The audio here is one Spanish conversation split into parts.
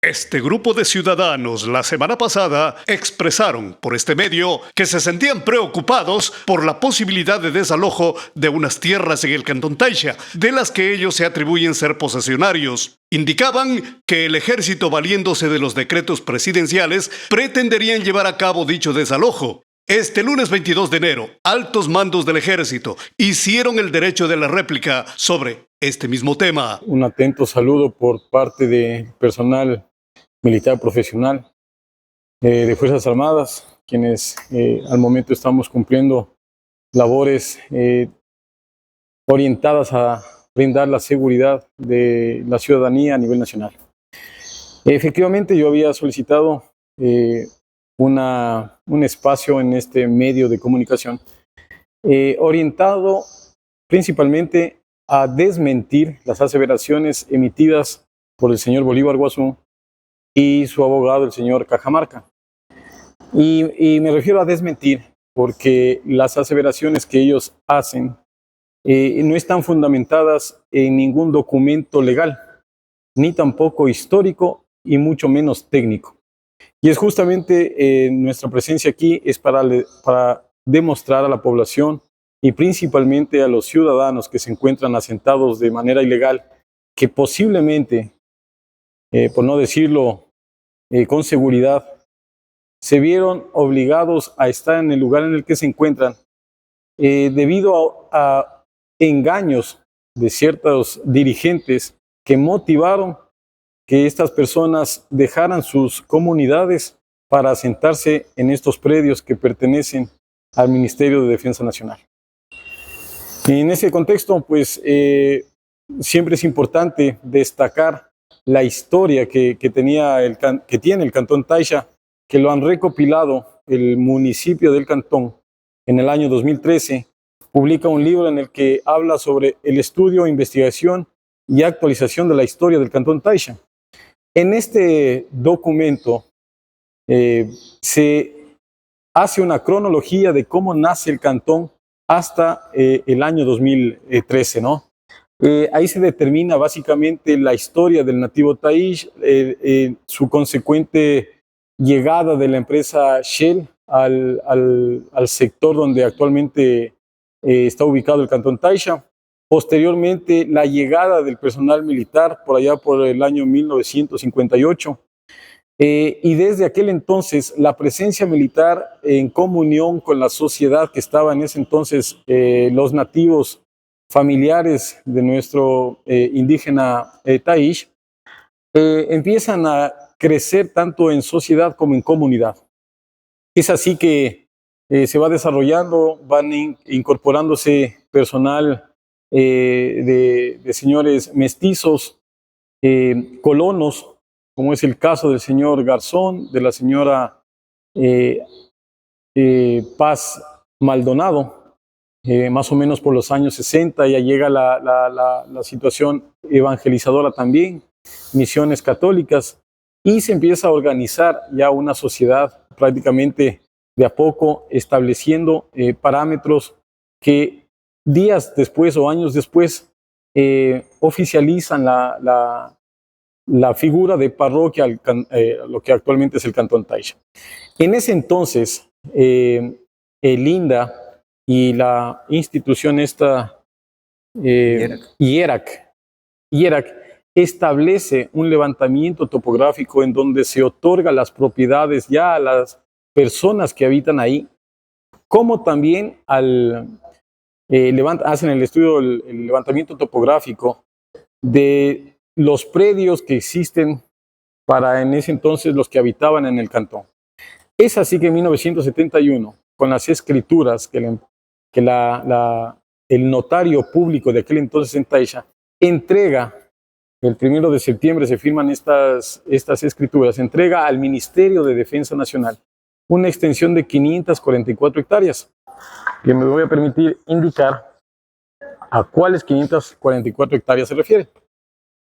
Este grupo de ciudadanos la semana pasada expresaron por este medio que se sentían preocupados por la posibilidad de desalojo de unas tierras en el Cantón Taixa, de las que ellos se atribuyen ser posesionarios. Indicaban que el ejército, valiéndose de los decretos presidenciales, pretenderían llevar a cabo dicho desalojo. Este lunes 22 de enero, altos mandos del ejército hicieron el derecho de la réplica sobre este mismo tema. Un atento saludo por parte de personal militar profesional de Fuerzas Armadas, quienes al momento estamos cumpliendo labores orientadas a brindar la seguridad de la ciudadanía a nivel nacional. Efectivamente, yo había solicitado un espacio en este medio de comunicación orientado principalmente a desmentir las aseveraciones emitidas por el señor Bolívar Guazú y su abogado, el señor Cajamarca. Y me refiero a desmentir porque las aseveraciones que ellos hacen no están fundamentadas en ningún documento legal, ni tampoco histórico y mucho menos técnico. Y es justamente nuestra presencia aquí es para demostrar a la población y principalmente a los ciudadanos que se encuentran asentados de manera ilegal, que posiblemente, por no decirlo con seguridad, se vieron obligados a estar en el lugar en el que se encuentran debido a engaños de ciertos dirigentes que motivaron que estas personas dejaran sus comunidades para asentarse en estos predios que pertenecen al Ministerio de Defensa Nacional. Y en ese contexto, pues, siempre es importante destacar la historia que tiene el Cantón Taixa, que lo han recopilado el municipio del Cantón en el año 2013. Publica un libro en el que habla sobre el estudio, investigación y actualización de la historia del Cantón Taixa. En este documento se hace una cronología de cómo nace el cantón hasta el año 2013, ¿no? Ahí se determina básicamente la historia del nativo Taish, su consecuente llegada de la empresa Shell al sector donde actualmente está ubicado el Cantón Taixa. Posteriormente, la llegada del personal militar por allá por el año 1958. Y desde aquel entonces, la presencia militar en comunión con la sociedad que estaba en ese entonces, los nativos familiares de nuestro indígena Taish, empiezan a crecer tanto en sociedad como en comunidad. Es así que se va desarrollando, van incorporándose personal de señores mestizos, colonos, como es el caso del señor Garzón, de la señora Paz Maldonado. Más o menos por los años 60 ya llega la situación evangelizadora también, misiones católicas, y se empieza a organizar ya una sociedad prácticamente de a poco, estableciendo parámetros que días después o años después oficializan la figura de parroquia, lo que actualmente es el Cantón Taixa. En ese entonces, el INDA y la institución esta, IERAC, establece un levantamiento topográfico en donde se otorga las propiedades ya a las personas que habitan ahí, como también hacen el estudio, el levantamiento topográfico de los predios que existen para en ese entonces los que habitaban en el cantón. Es así que en 1971, con las escrituras que el notario público de aquel entonces en Taixa entrega, el 1 de septiembre se firman estas escrituras, entrega al Ministerio de Defensa Nacional una extensión de 544 hectáreas, que me voy a permitir indicar a cuáles 544 hectáreas se refiere.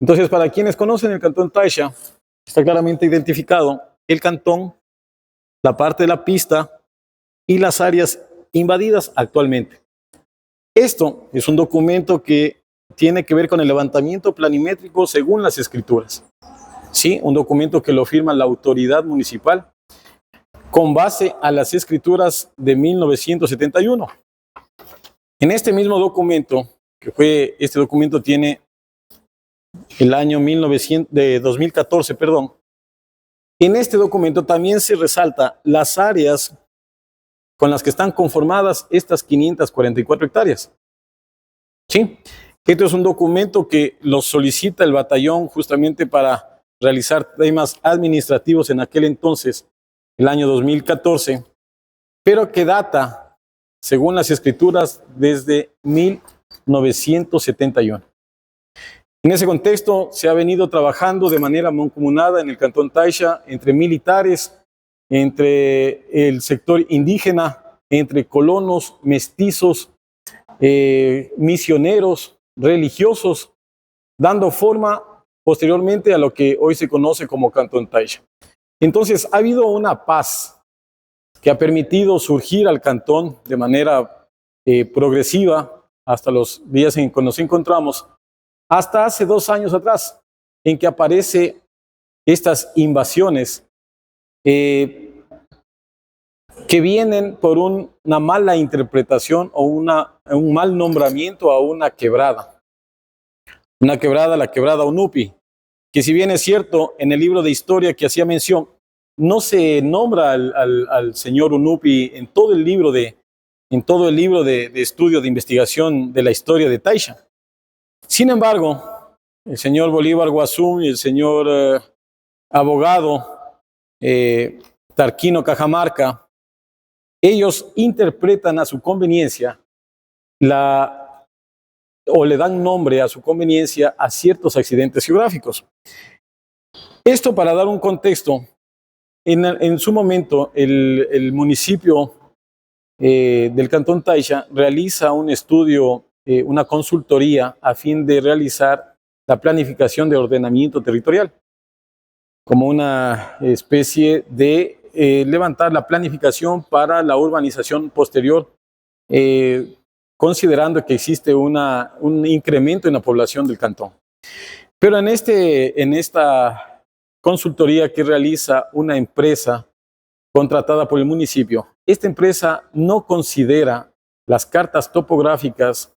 Entonces, para quienes conocen el Cantón Taixa, está claramente identificado el cantón, la parte de la pista y las áreas invadidas actualmente. Esto es un documento que tiene que ver con el levantamiento planimétrico según las escrituras. ¿sí? Un documento que lo firma la autoridad municipal con base a las escrituras de 1971. En este mismo documento, este documento tiene el año 2014, perdón. En este documento también se resalta las áreas con las que están conformadas estas 544 hectáreas. ¿Sí? Este es un documento que lo solicita el batallón justamente para realizar temas administrativos en aquel entonces, el año 2014, pero que data, según las escrituras, desde 1971. En ese contexto se ha venido trabajando de manera mancomunada en el Cantón Taisha entre militares, entre el sector indígena, entre colonos, mestizos, misioneros, religiosos, dando forma posteriormente a lo que hoy se conoce como Cantón Taisha. Entonces ha habido una paz que ha permitido surgir al cantón de manera progresiva hasta los días en que nos encontramos, hasta hace 2 años atrás, en que aparecen estas invasiones que vienen por una mala interpretación o un mal nombramiento a una quebrada. Una quebrada, la quebrada Unupi, que si bien es cierto, en el libro de historia que hacía mención, no se nombra al señor Unupi en todo el libro de estudio de investigación de la historia de Taisha. Sin embargo, el señor Bolívar Guasum y el señor abogado Tarquino Cajamarca, ellos interpretan a su conveniencia o le dan nombre a su conveniencia a ciertos accidentes geográficos. Esto para dar un contexto, en su momento el municipio del Cantón Taisha realiza un estudio, una consultoría a fin de realizar la planificación de ordenamiento territorial, como una especie de levantar la planificación para la urbanización posterior, considerando que existe un incremento en la población del cantón. Pero en esta consultoría que realiza una empresa contratada por el municipio, esta empresa no considera las cartas topográficas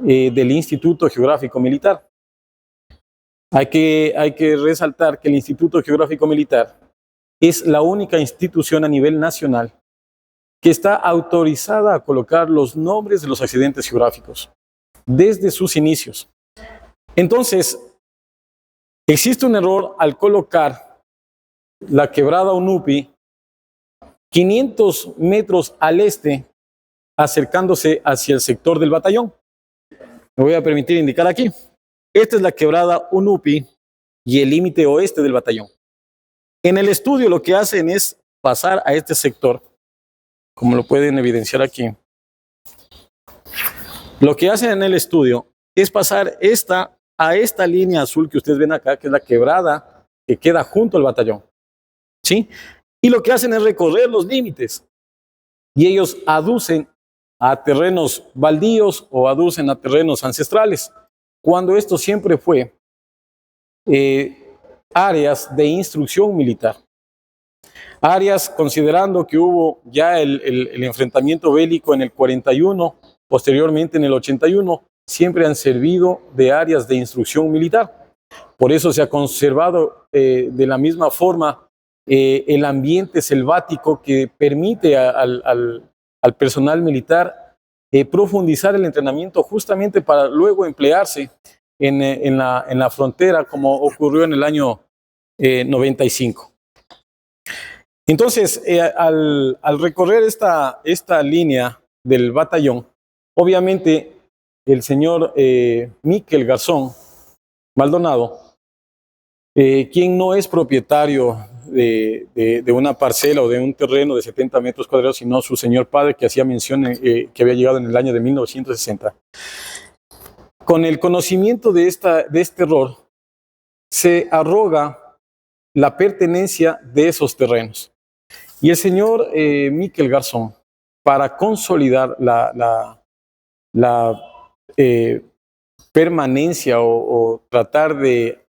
del Instituto Geográfico Militar. Hay que resaltar que el Instituto Geográfico Militar es la única institución a nivel nacional que está autorizada a colocar los nombres de los accidentes geográficos desde sus inicios. Entonces, existe un error al colocar la quebrada Unupi 500 metros al este, acercándose hacia el sector del batallón. Me voy a permitir indicar aquí. Esta es la quebrada Unupi y el límite oeste del batallón. En el estudio lo que hacen es pasar a este sector, como lo pueden evidenciar aquí. Lo que hacen en el estudio es pasar a esta línea azul que ustedes ven acá, que es la quebrada que queda junto al batallón. ¿Sí? Y lo que hacen es recorrer los límites. Y ellos aducen a terrenos baldíos o aducen a terrenos ancestrales, cuando esto siempre fue áreas de instrucción militar. Áreas considerando que hubo ya el enfrentamiento bélico en el 41, posteriormente en el 81, siempre han servido de áreas de instrucción militar. Por eso se ha conservado de la misma forma el ambiente selvático que permite al personal militar profundizar el entrenamiento justamente para luego emplearse en la frontera, como ocurrió en el año 95. Entonces, al recorrer esta línea del batallón, obviamente el señor Miquel Garzón Maldonado, quien no es propietario de una parcela o de un terreno de 70 metros cuadrados, sino su señor padre, que hacía mención que había llegado en el año de 1960. Con el conocimiento de este error, se arroga la pertenencia de esos terrenos. Y el señor Miquel Garzón, para consolidar la permanencia o tratar de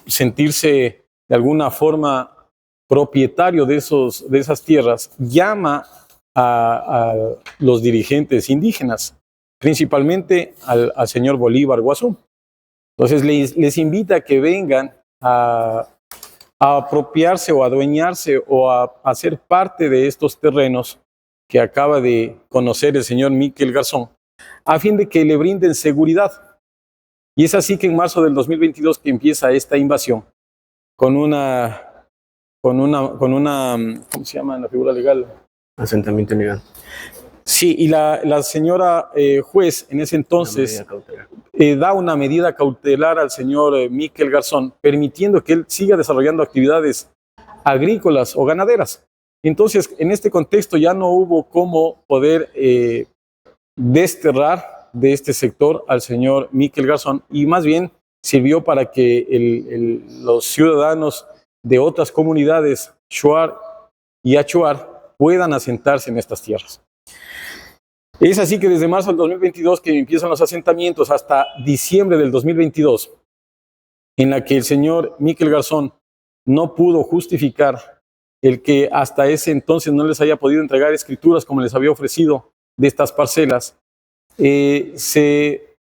sentirse de alguna forma propietario de esas tierras, llama a los dirigentes indígenas, principalmente al señor Bolívar Guazú. Entonces les invita a que vengan a apropiarse o a adueñarse o a ser parte de estos terrenos que acaba de conocer el señor Miquel Garzón, a fin de que le brinden seguridad. Y es así que en marzo del 2022 que empieza esta invasión con una ¿cómo se llama la figura legal? Asentamiento ilegal. Sí, y la señora juez en ese entonces da una medida cautelar al señor Miquel Garzón, permitiendo que él siga desarrollando actividades agrícolas o ganaderas. Entonces, en este contexto ya no hubo cómo poder desterrar de este sector al señor Miquel Garzón, y más bien sirvió para que los ciudadanos de otras comunidades, Shuar y Achuar, puedan asentarse en estas tierras. Es así que desde marzo del 2022 que empiezan los asentamientos hasta diciembre del 2022, en la que el señor Miquel Garzón no pudo justificar el que hasta ese entonces no les haya podido entregar escrituras como les había ofrecido de estas parcelas. Se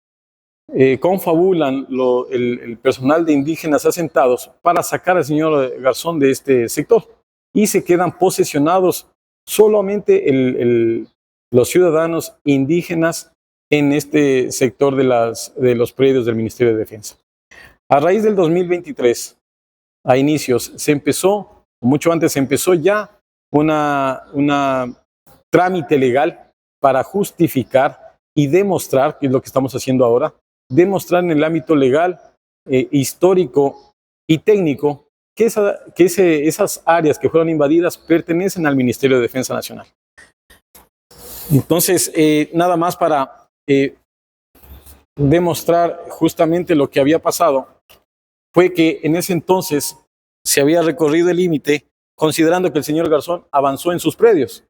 confabulan el personal de indígenas asentados para sacar al señor Garzón de este sector, y se quedan posesionados solamente los ciudadanos indígenas en este sector de los predios del Ministerio de Defensa. A raíz del 2023, a inicios, mucho antes se empezó ya una trámite legal para justificar y demostrar, que es lo que estamos haciendo ahora, demostrar en el ámbito legal, histórico y técnico que esas áreas que fueron invadidas pertenecen al Ministerio de Defensa Nacional. Entonces, nada más para demostrar justamente lo que había pasado, fue que en ese entonces se había recorrido el límite considerando que el señor Garzón avanzó en sus predios.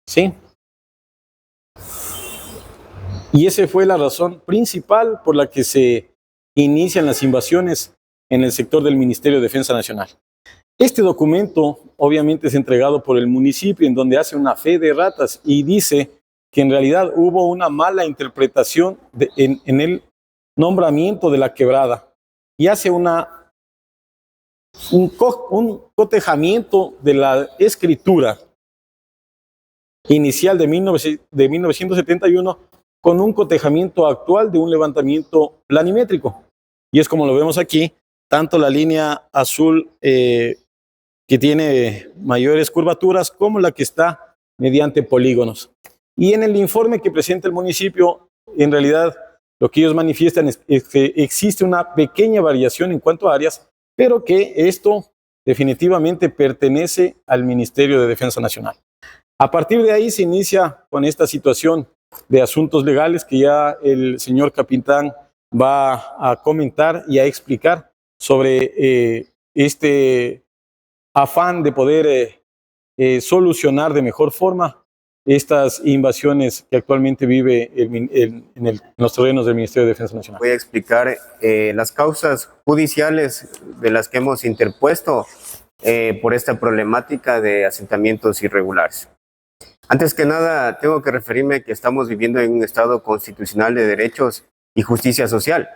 ¿Sí? Y esa fue la razón principal por la que se inician las invasiones en el sector del Ministerio de Defensa Nacional. Este documento obviamente es entregado por el municipio, en donde hace una fe de ratas y dice que en realidad hubo una mala interpretación en el nombramiento de la quebrada, y hace un cotejamiento de la escritura inicial de 1971 con un cotejamiento actual de un levantamiento planimétrico. Y es como lo vemos aquí, tanto la línea azul que tiene mayores curvaturas como la que está mediante polígonos. Y en el informe que presenta el municipio, en realidad lo que ellos manifiestan es que existe una pequeña variación en cuanto a áreas, pero que esto definitivamente pertenece al Ministerio de Defensa Nacional. A partir de ahí se inicia con esta situación de asuntos legales que ya el señor capitán va a comentar y a explicar sobre este afán de poder solucionar de mejor forma estas invasiones que actualmente vive en los terrenos del Ministerio de Defensa Nacional. Voy a explicar las causas judiciales de las que hemos interpuesto por esta problemática de asentamientos irregulares. Antes que nada, tengo que referirme que estamos viviendo en un Estado constitucional de derechos y justicia social.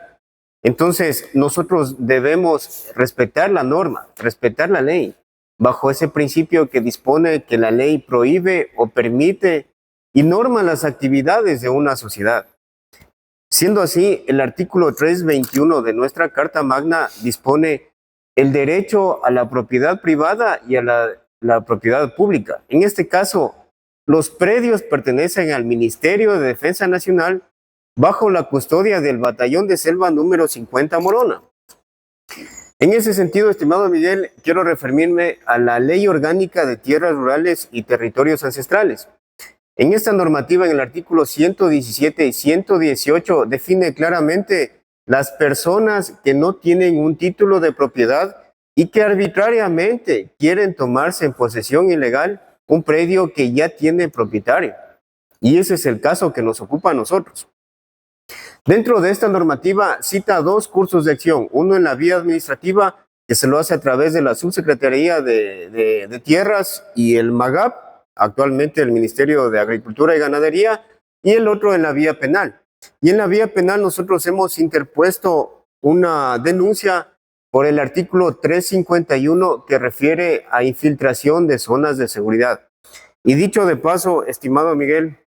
Entonces, nosotros debemos respetar la norma, respetar la ley, bajo ese principio que dispone que la ley prohíbe o permite y norma las actividades de una sociedad. Siendo así, el artículo 321 de nuestra Carta Magna dispone el derecho a la propiedad privada y a la propiedad pública. En este caso, los predios pertenecen al Ministerio de Defensa Nacional bajo la custodia del Batallón de Selva número 50 Morona. En ese sentido, estimado Miguel, quiero referirme a la Ley Orgánica de Tierras Rurales y Territorios Ancestrales. En esta normativa, en el artículo 117 y 118, define claramente las personas que no tienen un título de propiedad y que arbitrariamente quieren tomarse en posesión ilegal un predio que ya tiene propietario. Y ese es el caso que nos ocupa a nosotros. Dentro de esta normativa cita 2 cursos de acción, uno en la vía administrativa, que se lo hace a través de la Subsecretaría de Tierras y el MAGAP, actualmente el Ministerio de Agricultura y Ganadería, y el otro en la vía penal. Y en la vía penal nosotros hemos interpuesto una denuncia por el artículo 351 que refiere a infiltración de zonas de seguridad. Y dicho de paso, estimado Miguel,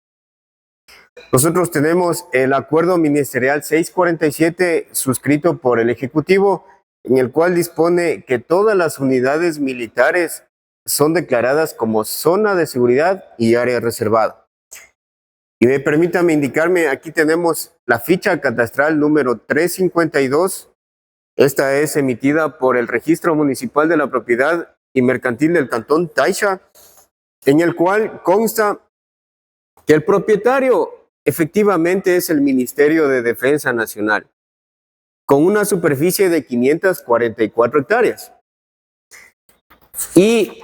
nosotros tenemos el acuerdo ministerial 647 suscrito por el Ejecutivo, en el cual dispone que todas las unidades militares son declaradas como zona de seguridad y área reservada. Y permítame indicarme, aquí tenemos la ficha catastral número 352. Esta es emitida por el Registro Municipal de la Propiedad y Mercantil del Cantón Taisha, en el cual consta que el propietario efectivamente es el Ministerio de Defensa Nacional, con una superficie de 544 hectáreas. Y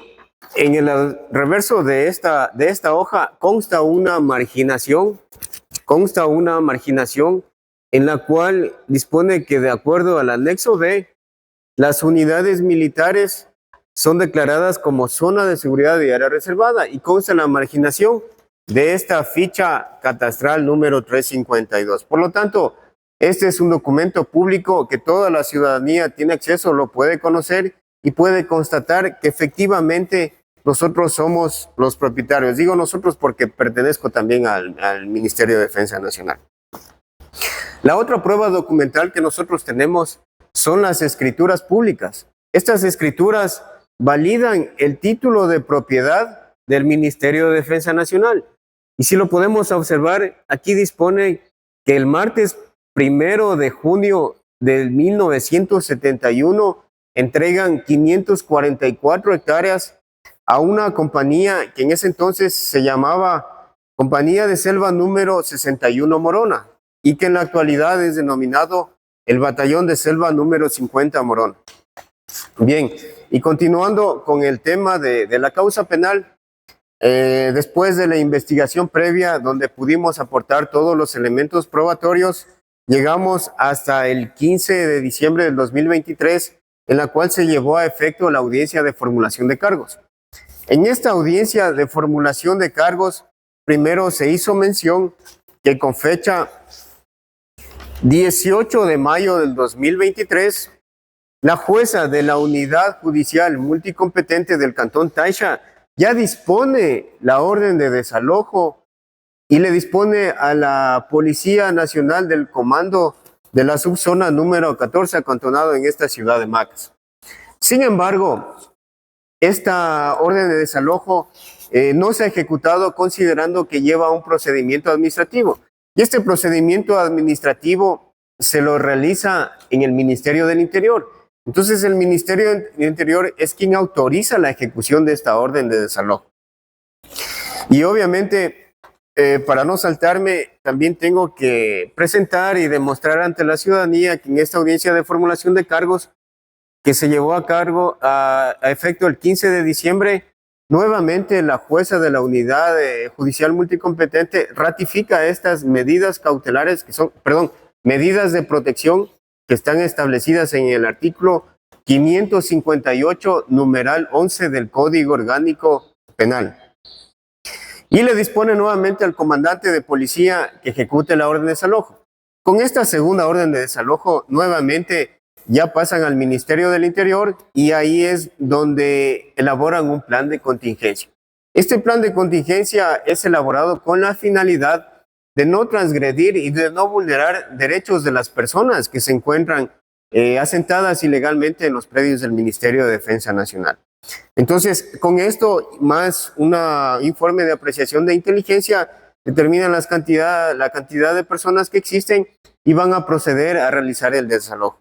en el reverso de esta hoja consta una marginación en la cual dispone que de acuerdo al anexo B, las unidades militares son declaradas como zona de seguridad y área reservada y consta la marginación de esta ficha catastral número 352. Por lo tanto, este es un documento público que toda la ciudadanía tiene acceso, lo puede conocer y puede constatar que efectivamente nosotros somos los propietarios. Digo nosotros porque pertenezco también al Ministerio de Defensa Nacional. La otra prueba documental que nosotros tenemos son las escrituras públicas. Estas escrituras validan el título de propiedad del Ministerio de Defensa Nacional. Y si lo podemos observar, aquí dispone que el martes 1 de junio de 1971 entregan 544 hectáreas a una compañía que en ese entonces se llamaba Compañía de Selva número 61 Morona y que en la actualidad es denominado el Batallón de Selva número 50 Morona. Bien, y continuando con el tema de la causa penal, después de la investigación previa donde pudimos aportar todos los elementos probatorios, llegamos hasta el 15 de diciembre del 2023, en la cual se llevó a efecto la audiencia de formulación de cargos. En esta audiencia de formulación de cargos, primero se hizo mención que con fecha 18 de mayo del 2023, la jueza de la Unidad Judicial Multicompetente del Cantón Taisha ya dispone la orden de desalojo y le dispone a la Policía Nacional del Comando de la Subzona número 14 acantonado en esta ciudad de Macas. Sin embargo, esta orden de desalojo no se ha ejecutado considerando que lleva un procedimiento administrativo. Y este procedimiento administrativo se lo realiza en el Ministerio del Interior. Entonces el Ministerio del Interior es quien autoriza la ejecución de esta orden de desalojo. Y obviamente, para no saltarme, también tengo que presentar y demostrar ante la ciudadanía que en esta audiencia de formulación de cargos que se llevó a cargo a efecto el 15 de diciembre, nuevamente la jueza de la Unidad Judicial Multicompetente ratifica estas medidas cautelares que son, medidas de protección que están establecidas en el artículo 558, numeral 11 del Código Orgánico Penal. Y le dispone nuevamente al comandante de policía que ejecute la orden de desalojo. Con esta segunda orden de desalojo, nuevamente ya pasan al Ministerio del Interior y ahí es donde elaboran un plan de contingencia. Este plan de contingencia es elaborado con la finalidad de no transgredir y de no vulnerar derechos de las personas que se encuentran asentadas ilegalmente en los predios del Ministerio de Defensa Nacional. Entonces, con esto, más un informe de apreciación de inteligencia, determinan la cantidad de personas que existen y van a proceder a realizar el desalojo.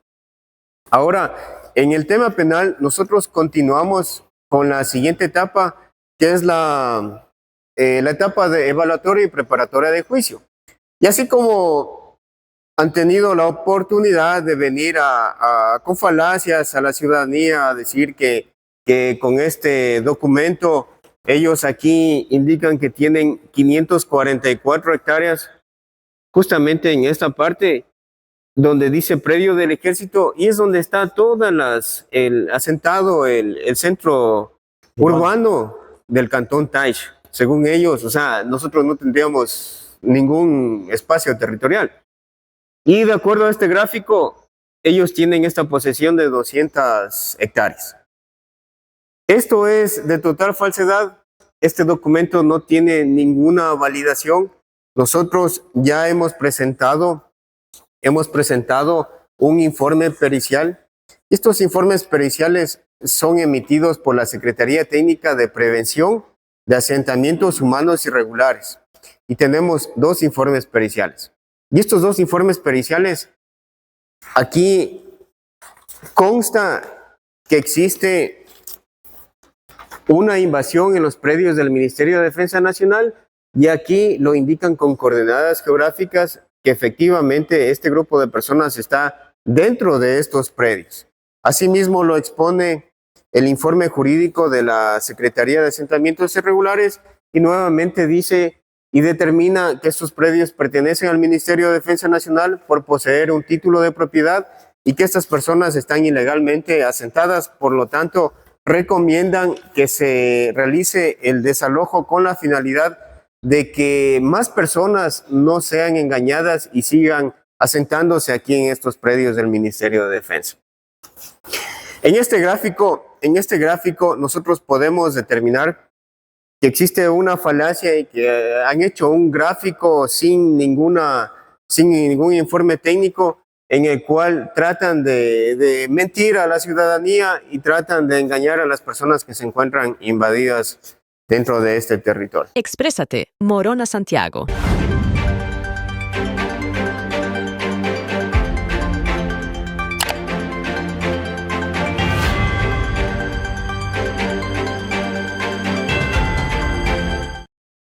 Ahora, en el tema penal, nosotros continuamos con la siguiente etapa, que es la etapa de evaluatoria y preparatoria de juicio. Y así como han tenido la oportunidad de venir con falacias a la ciudadanía a decir que con este documento ellos aquí indican que tienen 544 hectáreas, justamente en esta parte donde dice predio del ejército, y es donde está asentado el centro urbano del Cantón Taix. Según ellos, o sea, nosotros no tendríamos ningún espacio territorial. Y de acuerdo a este gráfico, ellos tienen esta posesión de 200 hectáreas. Esto es de total falsedad. Este documento no tiene ninguna validación. Nosotros ya hemos presentado un informe pericial. Estos informes periciales son emitidos por la Secretaría Técnica de Prevención de Asentamientos Humanos Irregulares. Y tenemos 2 informes periciales. Y estos 2 informes periciales, aquí consta que existe una invasión en los predios del Ministerio de Defensa Nacional, y aquí lo indican con coordenadas geográficas que efectivamente este grupo de personas está dentro de estos predios. Asimismo lo expone el informe jurídico de la Secretaría de Asentamientos Irregulares, y nuevamente dice y determina que estos predios pertenecen al Ministerio de Defensa Nacional por poseer un título de propiedad y que estas personas están ilegalmente asentadas. Por lo tanto, recomiendan que se realice el desalojo con la finalidad de que más personas no sean engañadas y sigan asentándose aquí en estos predios del Ministerio de Defensa. En este gráfico nosotros podemos determinar que existe una falacia y que han hecho un gráfico sin ningún informe técnico, en el cual tratan de mentir a la ciudadanía y tratan de engañar a las personas que se encuentran invadidas dentro de este territorio. Exprésate, Morona Santiago.